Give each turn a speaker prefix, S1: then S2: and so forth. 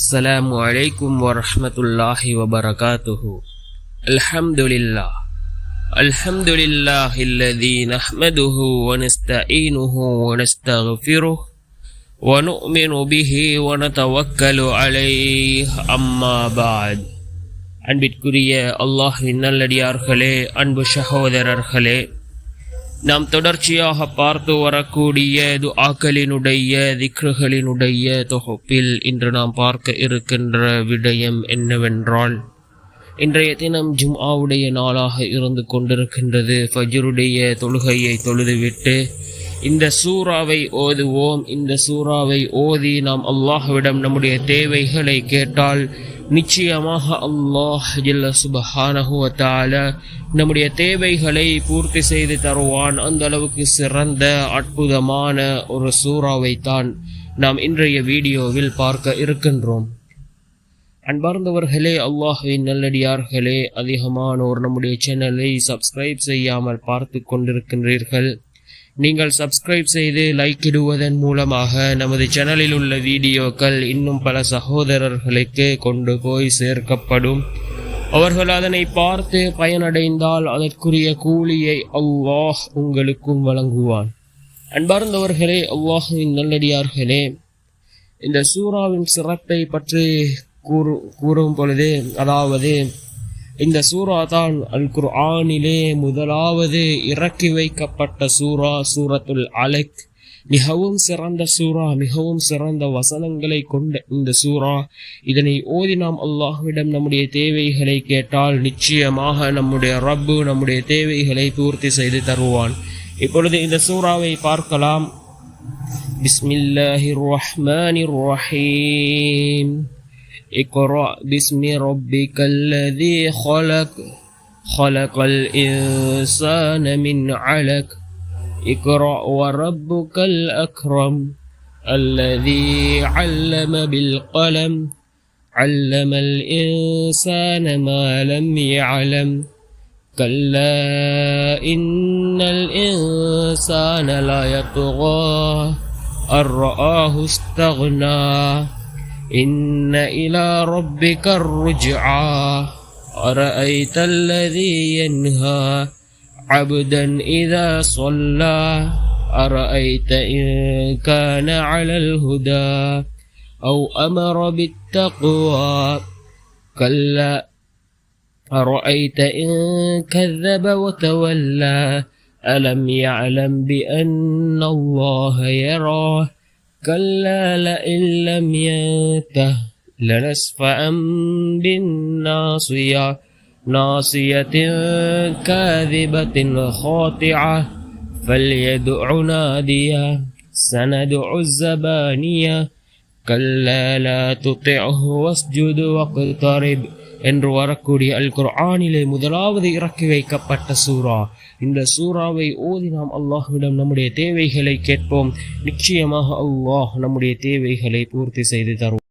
S1: السلام عليكم ورحمة الله وبركاته. الحمد لله الذي نحمده ونستعينه ونستغفره ونؤمن به ونتوكل عليه أما بعد. அன்பிற்குரிய அல்லாஹ்வின் நல்லடியார்களே, அன்பு சகோதரர்களே, நாம் தொடர்ச்சியாக பார்த்து வரக்கூடிய துஆக்களினுடைய திக்ருகளினுடைய தொகுப்பில் இன்று நாம் பார்க்க இருக்கின்ற விடயம் என்னவென்றால், இன்றைய தினம் ஜும்ஆவுடைய நாளாக இருந்து கொண்டிருக்கின்றது. ஃபஜ்ருடைய தொழுகையை தொழுதுவிட்டு இந்த சூறாவை ஓதுவோம். இந்த சூறாவை ஓதி நாம் அல்லாஹ்விடம் நம்முடைய தேவைகளை கேட்டால் நிச்சயமாக அல்லாஹ் ஜல்ல சுப்ஹானஹு வ தஆலா நம்முடைய தேவைகளை பூர்த்தி செய்து தருவான். அந்த அளவுக்கு சிறந்த அற்புதமான ஒரு சூறாவை தான் நாம் இன்றைய வீடியோவில் பார்க்க இருக்கின்றோம். அன்பார்ந்தவர்களே, அல்லாஹ்வின் நல்லடியார்களே, அதிகமானோர் நம்முடைய சேனலை சப்ஸ்கிரைப் செய்யாமல் பார்த்து கொண்டிருக்கின்றீர்கள். நீங்கள் சப்ஸ்கிரைப் செய்து லைக் இடுவதன் மூலமாக நமது சேனலில் உள்ள வீடியோக்கள் இன்னும் பல சகோதரர்களுக்கு கொண்டு போய் சேர்க்கப்படும். அவர்கள் அதனை பார்த்து பயனடைந்தால் அதற்குரிய கூலியை அல்லாஹ் உங்களுக்கும் வழங்குவான். அன்பார்ந்தவர்களே, அல்லாஹ்வின் நல்லடியார்களே, இந்த சூறாவின் சிறப்பை பற்றி கூறும் பொழுது, அதாவது இந்த சூரா தான் அல் குர்ஆனிலே முதலாவது இறக்கி வைக்கப்பட்ட சூரா, சூரத்துல் அலக். மிகவும் சிறந்த சூரா, மிகவும் சிறந்த வசனங்களை கொண்ட இந்த சூரா. இதனை ஓதி நாம் அல்லாஹ்விடம் நம்முடைய தேவைகளை கேட்டால் நிச்சயமாக நம்முடைய ரப்பு நம்முடைய தேவைகளை பூர்த்தி செய்து தருவான். இப்பொழுது இந்த சூறாவை பார்க்கலாம். பிஸ்மில்லாஹிர் ரஹ்மானிர் ரஹீம். اقرأ باسم ربك الذي خلق الإنسان من علق اقرأ وربك الأكرم الذي علم بالقلم علم الإنسان ما لم يعلم كلا إن الإنسان لا يطغى أن رآه استغنى إن إلى ربك الرجعى أرأيت الذي ينهى عبدا إذا صلى أرأيت إن كان على الهدى أو أمر بالتقوى كلا أرأيت إن كذب وتولى ألم يعلم بأن الله يراه كلا لئن لم ينته لنسفعا بالناصية ناصية كاذبة خاطعة فليدع ناديا سندع الزبانية كلا لا تطعه واسجد واقترب என்று வரக்கூடிய அல் குர்ஆனிலே முதலாவது இறக்கி வைக்கப்பட்ட சூரா. இந்த சூறாவை ஓதி நாம் அல்லாஹ்விடம் நம்முடைய தேவைகளை கேட்போம். நிச்சயமாக அல்லாஹ் நம்முடைய தேவைகளை பூர்த்தி செய்து தருவான்.